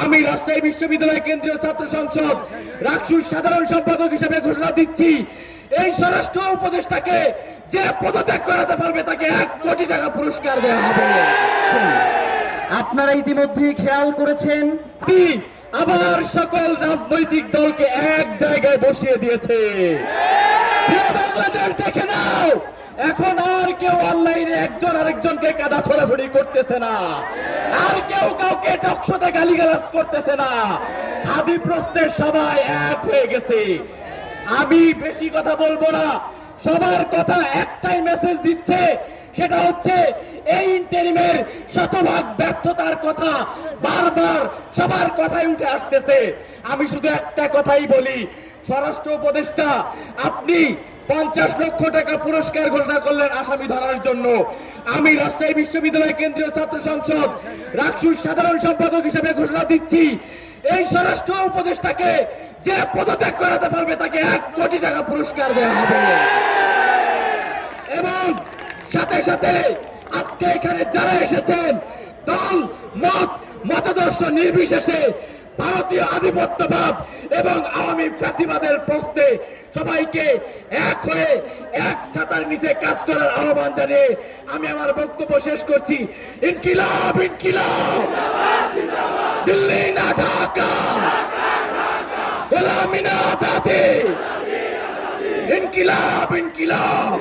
আমি রাজশাহী বিশ্ববিদ্যালয় কেন্দ্রীয় ছাত্র সংসদ রাকসুর সাধারণ সম্পাদক হিসেবে ঘোষণা দিচ্ছি, এই স্বরাষ্ট্র উপদেষ্টাকে যে পদত্যাগ করাতে পারবে তাকে 1 কোটি টাকা পুরস্কার দেওয়া হবে। আপনারা ইতিমধ্যেই খেয়াল করেছেন আবার সকল রাজনৈতিক দলকে এক জায়গায় বসিয়ে দিয়েছে। প্রিয় বাংলাদেশ, দেখে নাও, এখন আর কেউ অনলাইনে একজন আরেকজনকে কাদা ছোড়াছড়ি করতেছে না, আর কেউ কাউকে টকশোতে গালিগালাজ করতেছে না। হাদি প্রশ্নের সবাই এক হয়ে গেছে। আমি বেশি কথা বলবো না, সবার কথা একটাই মেসেজ দিচ্ছে, সেটা হচ্ছে এই ইন্টারিমের শতভাগ ব্যর্থতার কথা বারবার সবার কথাই উঠে আসতেছে। আমি শুধু একটা কথাই বলি, স্বরাষ্ট্র উপদেষ্টা, আপনি 50 লক্ষ টাকা পুরস্কার ঘোষণা করলেন আসামি ধরার জন্য। আমি রাজশাহী বিশ্ববিদ্যালয় কেন্দ্রীয় ছাত্র সংসদ রাকসুর সাধারণ সম্পাদক হিসেবে ঘোষণা দিচ্ছি, এই স্বরাষ্ট্র উপদেষ্টাকে যে পদত্যাগ করাতে পারবে তাকে 1 কোটি টাকা পুরস্কার দেওয়া হবে। এবং সাথে সাথে আজকে এখানে যারা এসেছেন, দল মত মতাদর্শ নির্বিশেষে ভারতীয় আধিপত্যবাদ এবং আওয়ামী ফ্যাসিবাদের প্রশ্নে সবাইকে এক হয়ে এক ছাতার নিচে কাজ করার আহ্বান জানিয়ে আমি আমার বক্তব্য শেষ করছি। ইনকিলাব ইনকিলাব, দিল্লি না ঢাকা, গোলামি না আজাদি, ইনকিলাব ইনকিলাব।